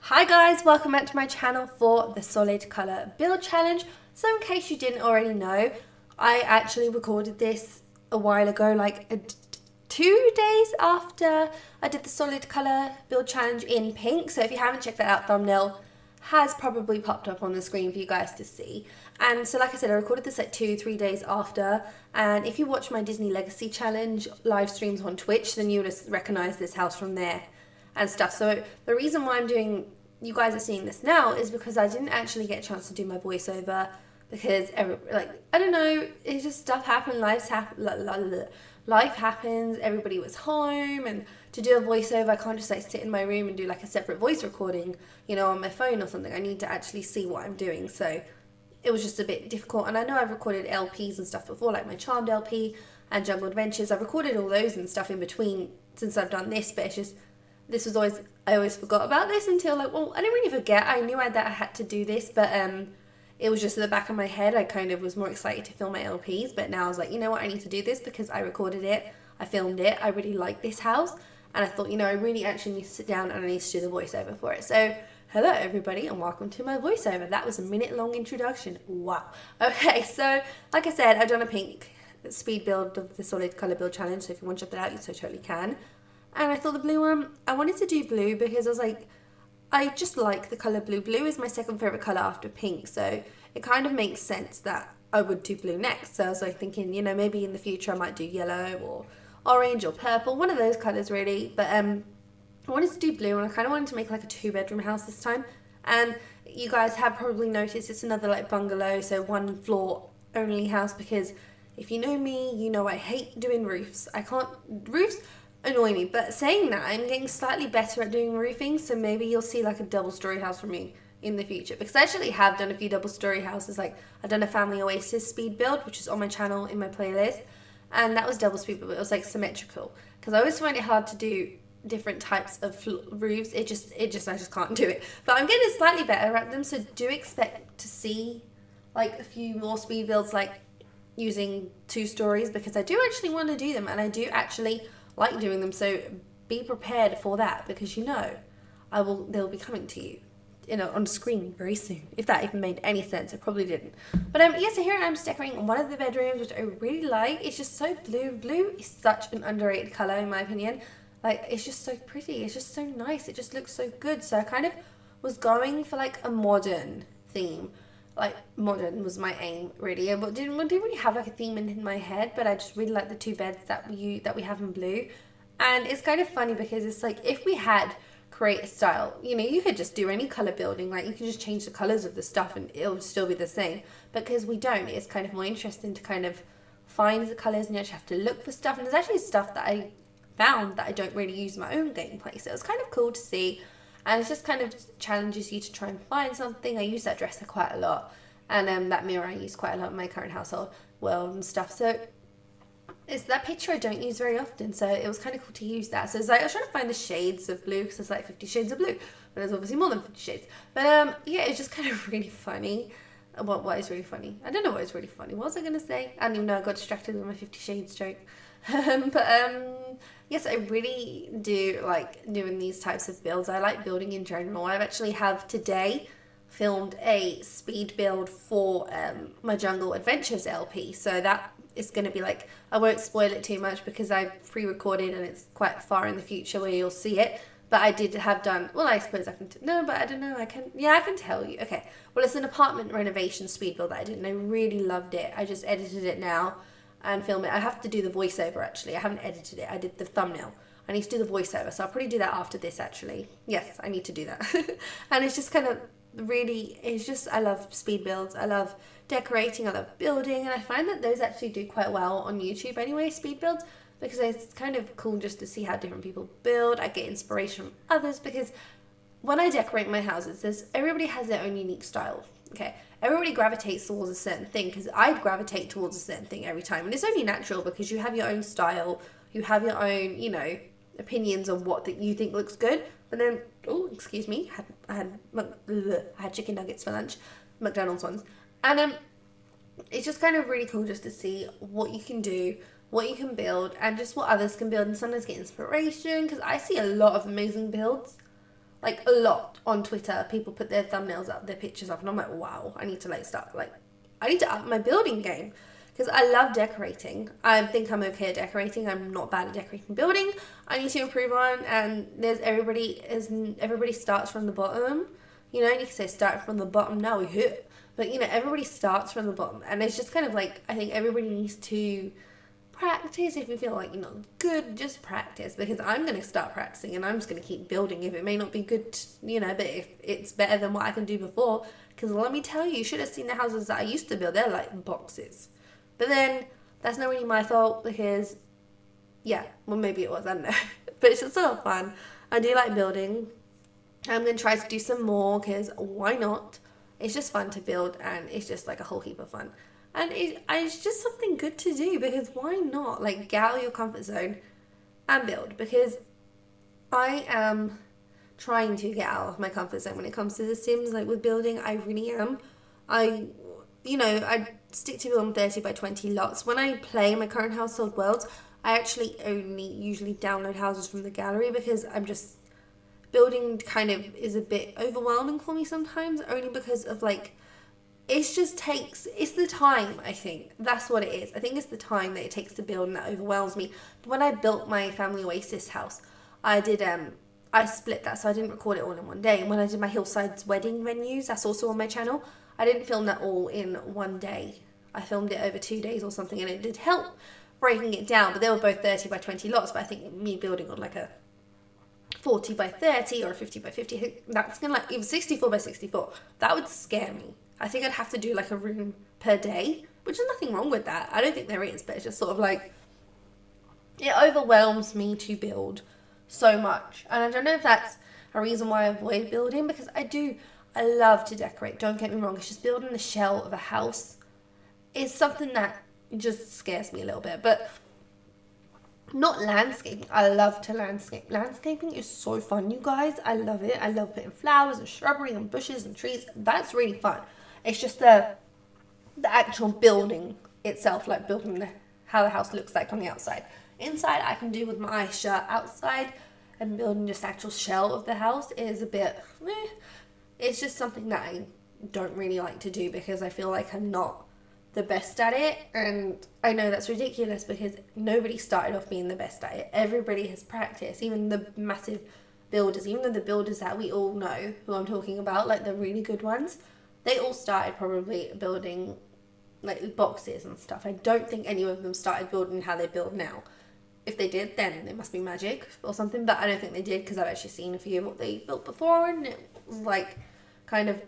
Hi guys, welcome back to my channel for the solid colour build challenge. So in case you didn't already know, I actually recorded this a while ago, like 2 days after I did the solid colour build challenge in pink. So if you haven't checked that out, thumbnail has probably popped up on the screen for you guys to see. And so like I said, I recorded this like 2-3 days after, and if you watch my Disney Legacy challenge live streams on Twitch, then you would recognize this house from there and stuff. So the reason why you guys are seeing this now is because I didn't actually get a chance to do my voiceover because I don't know, it's just stuff happened, life happens, everybody was home, and to do a voiceover I can't just like sit in my room and do like a separate voice recording, you know, on my phone or something. I need to actually see what I'm doing, so it was just a bit difficult. And I know I've recorded LPs and stuff before, like my Charmed LP and Jungle Adventures. I've recorded all those and stuff in between since I've done this, but it's just I always forgot about this until like, well, I didn't really forget. I knew that I had to do this, but it was just in the back of my head. I kind of was more excited to film my LPs, but now I was like, you know what, I need to do this because I recorded it, I filmed it, I really like this house, and I thought, you know, I really actually need to sit down and I need to do the voiceover for it. So hello everybody and welcome to my voiceover. That was a minute-long introduction. Wow. Okay, so like I said, I've done a pink speed build of the solid colour build challenge, so if you want to check that out, you so totally can. And I thought the blue one, I wanted to do blue because I was like, I just like the colour blue. Blue is my second favourite colour after pink, so it kind of makes sense that I would do blue next. So I was like thinking, you know, maybe in the future I might do yellow or orange or purple, one of those colours really. But I wanted to do blue, and I kind of wanted to make like a 2-bedroom house this time. And you guys have probably noticed it's another like bungalow, so 1 floor only house, because if you know me, you know I hate doing roofs. Roofs annoy me, but saying that, I'm getting slightly better at doing roofing, so maybe you'll see like a double-story house from me in the future, because I actually have done a few double-story houses. Like I've done a Family Oasis speed build, which is on my channel in my playlist, and that was double speed build, but it was like symmetrical, because I always find it hard to do different types of roofs. I just can't do it, but I'm getting slightly better at them, so do expect to see like a few more speed builds like using 2 stories, because I do actually want to do them, and I do actually like doing them, so be prepared for that, because you know they'll be coming to you, you know, on screen very soon. If that even made any sense, it probably didn't. But yeah, so here I am just decorating one of the bedrooms, which I really like. It's just so blue. Blue is such an underrated color in my opinion. Like, it's just so pretty, it's just so nice, it just looks so good. So I kind of was going for like a modern theme. Like modern was my aim really. I didn't really have like a theme in my head, but I just really like the 2 beds that we have in blue. And it's kind of funny because it's like, if we had create a style, you know, you could just do any color building, like you can just change the colors of the stuff and it'll still be the same. But because we don't, it's kind of more interesting to kind of find the colors, and you actually have to look for stuff. And there's actually stuff that I found that I don't really use in my own gameplay, so it was kind of cool to see. And it just kind of challenges you to try and find something. I use that dresser quite a lot, and that mirror I use quite a lot in my current household world and stuff. So it's that picture I don't use very often, so it was kind of cool to use that. So it's like I was trying to find the shades of blue, because there's like 50 shades of blue, but there's obviously more than 50 shades. But yeah, it's just kind of really funny. What is really funny? I don't know what is really funny. What was I going to say? I don't even know, I got distracted with my 50 shades joke. Yes, I really do like doing these types of builds. I like building in general. I actually have today filmed a speed build for my Jungle Adventures LP, so that is going to be like, I won't spoil it too much because I've pre-recorded and it's quite far in the future where you'll see it. But I did have done, well, I suppose I can, no, but I don't know, I can tell you. Okay, well, it's an apartment renovation speed build that I did, and I really loved it. I just edited it now and film it. I have to do the voiceover actually. I haven't edited it. I did the thumbnail. I need to do the voiceover, so I'll probably do that after this actually. Yes, I need to do that. And it's just kind of really, it's just, I love speed builds. I love decorating. I love building, and I find that those actually do quite well on YouTube anyway, speed builds, because it's kind of cool just to see how different people build. I get inspiration from others, because when I decorate my houses, everybody has their own unique style. Okay, everybody gravitates towards a certain thing, because I gravitate towards a certain thing every time, and it's only natural because you have your own style, you have your own, you know, opinions on what that you think looks good. But then, oh, excuse me, I had chicken nuggets for lunch, McDonald's ones, and it's just kind of really cool just to see what you can do what you can build and just what others can build, and sometimes get inspiration, because I see a lot of amazing builds, like a lot on Twitter. People put their thumbnails up, their pictures up, and I'm like, wow, I need to I need to up my building game, because I love decorating. I think I'm okay at decorating. I'm not bad at decorating building. I need to improve on, and everybody starts from the bottom. You know, and you can say start from the bottom, now we hit. But, you know, everybody starts from the bottom. And it's just kind of like, I think everybody needs to practice. If you feel like you're not good, just practice. Because I'm going to start practicing and I'm just going to keep building. If it may not be good, you know, but if it's better than what I can do before. Because let me tell you should have seen the houses that I used to build. They're like boxes. But then, that's not really my fault because, yeah, well, maybe it was, I don't know. But it's just sort of fun. I do like building. I'm going to try to do some more because why not? It's just fun to build and it's just like a whole heap of fun. And it's just something good to do because why not? Like, get out of your comfort zone and build, because I am trying to get out of my comfort zone when it comes to The Sims. Like, with building, I really am. I stick to building 30 by 20 lots. When I play my current household worlds, I actually only usually download houses from the gallery because I'm just... building kind of is a bit overwhelming for me sometimes, only because of like, it's the time, I think. That's what it is. I think it's the time that it takes to build and that overwhelms me. But when I built my family oasis house, I split that, so I didn't record it all in one day. And when I did my Hillsides wedding venues, that's also on my channel, I didn't film that all in one day. I filmed it over 2 days or something, and it did help breaking it down. But they were both 30 by 20 lots, but I think me building on like a 40 by 30 or a 50 by 50, I think that's gonna, like, even 64 by 64, that would scare me. I think I'd have to do like a room per day, which is nothing wrong with that. I don't think there is, but it's just sort of like, it overwhelms me to build so much. And I don't know if that's a reason why I avoid building, because I love to decorate, don't get me wrong. It's just building the shell of a house is something that just scares me a little bit. But not landscaping. I love to landscape. Landscaping is so fun, you guys. I love it. I love putting flowers and shrubbery and bushes and trees. That's really fun. It's just the actual building itself, like building how the house looks like on the outside. Inside, I can do with my eyes shut. Outside, and building just the actual shell of the house is a bit, it's just something that I don't really like to do because I feel like I'm not the best at it. And I know that's ridiculous because nobody started off being the best at it. Everybody has practiced, even the massive builders, even the builders that we all know who I'm talking about, like the really good ones, they all started probably building like boxes and stuff. I don't think any of them started building how they build now. If they did, then it must be magic or something, but I don't think they did because I've actually seen a few of what they built before, and it was like kind of,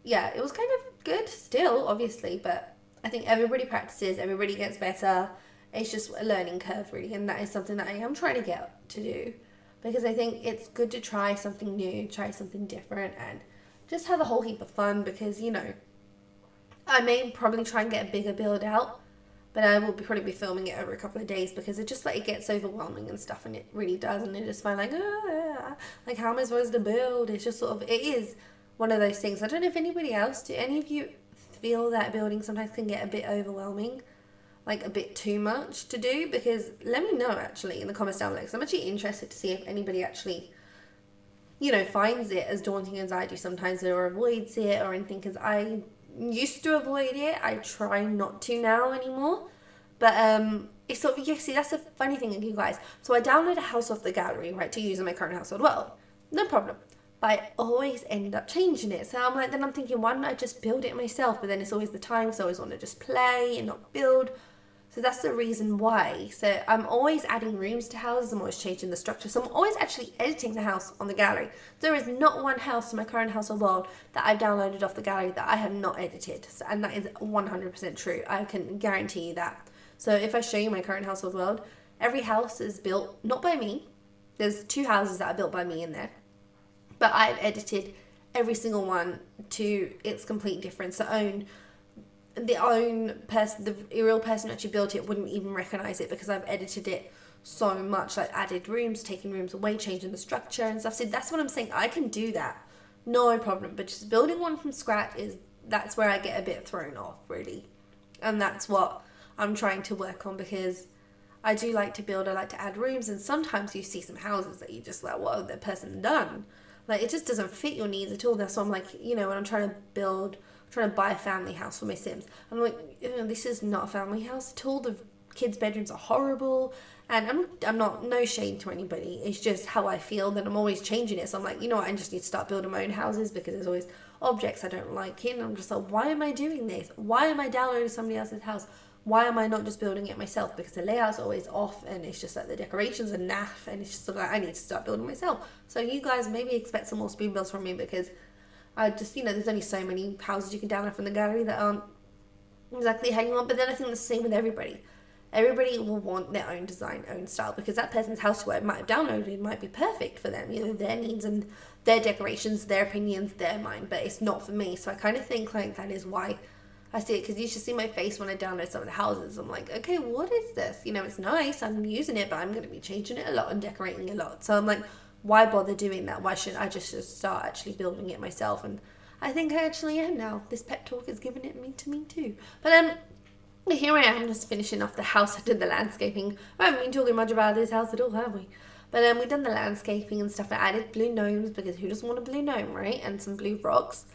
yeah, it was kind of good still, obviously, but I think everybody practices, everybody gets better. It's just a learning curve, really, and that is something that I am trying to get to do because I think it's good to try something new, try something different, and just have a whole heap of fun because, you know, I may probably try and get a bigger build out, but I will probably be filming it over a couple of days because it just like it gets overwhelming and stuff, and it really does, and you just find like, like how am I supposed to build? It's just sort of, it is one of those things. I don't know if anybody else, do any of you feel that building sometimes can get a bit overwhelming, like a bit too much to do? Because let me know actually in the comments down below, because I'm actually interested to see if anybody actually, you know, finds it as daunting as I do sometimes, or avoids it or anything, because I used to avoid it. I try not to now anymore, but it's sort of, you see, that's the funny thing, you guys. So I download a house off the gallery, right, to use in my current household. Well, no problem, but I always end up changing it. So I'm like, then I'm thinking, why don't I just build it myself? But then it's always the time, so I always want to just play and not build. So that's the reason why. So I'm always adding rooms to houses. I'm always changing the structure. So I'm always actually editing the house on the gallery. There is not one house in my current household world that I've downloaded off the gallery that I have not edited. So, and that is 100% true. I can guarantee you that. So if I show you my current household world, every house is built not by me. There's 2 houses that are built by me in there. But I've edited every single one to its complete difference. The real person who actually built it wouldn't even recognize it because I've edited it so much, like added rooms, taking rooms away, changing the structure and stuff. So that's what I'm saying. I can do that, no problem. But just building one from scratch that's where I get a bit thrown off, really. And that's what I'm trying to work on, because I do like to build, I like to add rooms, and sometimes you see some houses that you just like, what have that person done? Like, it just doesn't fit your needs at all. That's why I'm like, you know, when I'm trying to buy a family house for my Sims, I'm like, this is not a family house at all. The kids' bedrooms are horrible, and I'm not, no shade to anybody. It's just how I feel, that I'm always changing it. So I'm like, you know what, I just need to start building my own houses, because there's always objects I don't like in. I'm just like, why am I doing this? Why am I downloading somebody else's house? Why am I not just building it myself? Because the layout's always off, and it's just like the decorations are naff, and it's just like, I need to start building myself. So you guys maybe expect some more spoon builds from me, because I just, you know, there's only so many houses you can download from the gallery that aren't exactly how you want. But then I think the same with everybody. Everybody will want their own design, own style, because that person's house who I might have downloaded might be perfect for them, you know, their needs and their decorations, their opinions, their mind, but it's not for me. So I kind of think like that is why I see it, because you should see my face when I download some of the houses. I'm like, okay, what is this? You know, it's nice, I'm using it, but I'm going to be changing it a lot and decorating a lot. So I'm like, why bother doing that? Why shouldn't I just start actually building it myself? And I think I actually am now. This pep talk is giving it to me too. But here I am, just finishing off the house. I did the landscaping. I haven't been talking much about this house at all, have we? But we've done the landscaping and stuff. I added blue gnomes, because who doesn't want a blue gnome, right? And some blue rocks.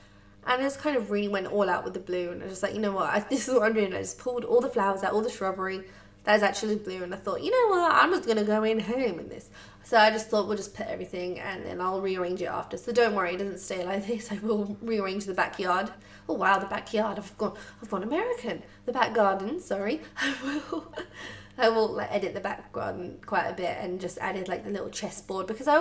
And I just kind of really went all out with the blue. And I was just like, you know what? This is what I'm doing. I just pulled all the flowers out, all the shrubbery. That is actually blue. And I thought, you know what? I'm just going to go in home in this. So I just thought we'll just put everything, and then I'll rearrange it after. So don't worry, it doesn't stay like this. I will rearrange the backyard. Oh wow, the backyard. I've gone American. The back garden, sorry. I will like edit the back garden quite a bit, and just added like the little chessboard, because I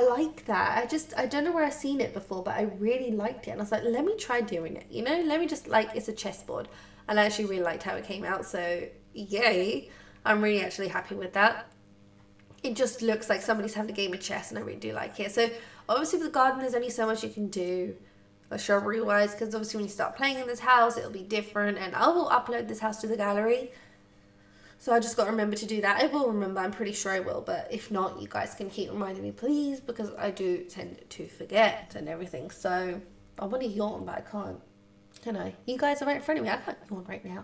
like that. I don't know where I've seen it before, but I really liked it. And I was like, let me try doing it, you know? Let me just, like, it's a chessboard. And I actually really liked how it came out. So, yay. I'm really actually happy with that. It just looks like somebody's having a game of chess, and I really do like it. So, obviously with the garden, there's only so much you can do, shrubbery-wise, because obviously when you start playing in this house, it'll be different. And I will upload this house to the gallery. So I just got to remember to do that. I will remember, I'm pretty sure I will, but if not, you guys can keep reminding me, please, because I do tend to forget and everything. So I want to yawn, but I can't, can I? You guys are right in front of me. I can't yawn right now.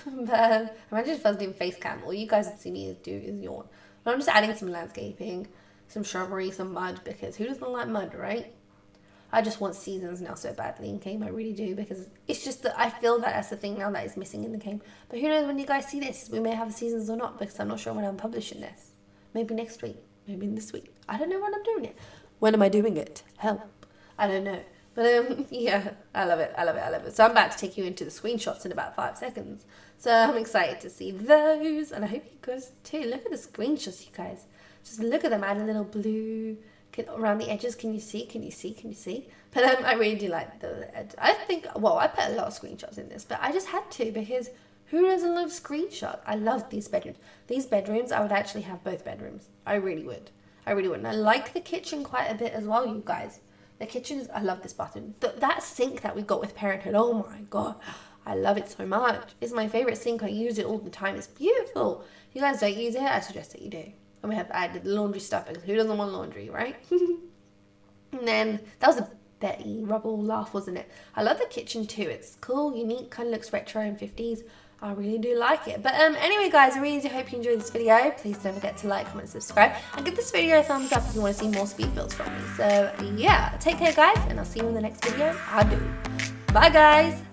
But imagine if I was doing face cam. All you guys would see me do is yawn. But I'm just adding some landscaping, some shrubbery, some mud, because who doesn't like mud, right? I just want seasons now so badly in game. I really do, because it's just that I feel that that's the thing now that is missing in the game. But who knows when you guys see this? We may have seasons or not, because I'm not sure when I'm publishing this. Maybe next week. Maybe this week. I don't know when I'm doing it. When am I doing it? Help. I don't know. But yeah, I love it. I love it. I love it. So I'm about to take you into the screenshots in about 5 seconds. So I'm excited to see those. And I hope you guys too. Look at the screenshots, you guys. Just look at them. Add a little blue around the edges. Can you see? Can you see? Can you see? But I really do like the edge. I think, well, I put a lot of screenshots in this, but I just had to, because who doesn't love screenshots? I love these bedrooms. These bedrooms, I would actually have both bedrooms. I really would. I really would. And I like the kitchen quite a bit as well, you guys. The kitchen, I love this bathroom. That sink that we got with Parenthood, oh my god. I love it so much. It's my favorite sink. I use it all the time. It's beautiful. If you guys don't use it, I suggest that you do. And we have added the laundry stuff, because who doesn't want laundry, right? And then that was a Betty Rubble laugh, wasn't it? I love the kitchen too. It's cool, unique, kind of looks retro and 50s. I really do like it. But anyway, guys, I really do hope you enjoyed this video. Please don't forget to like, comment, subscribe, and give this video a thumbs up if you want to see more speed builds from me. So yeah, take care, guys, and I'll see you in the next video. Adieu. Bye, guys.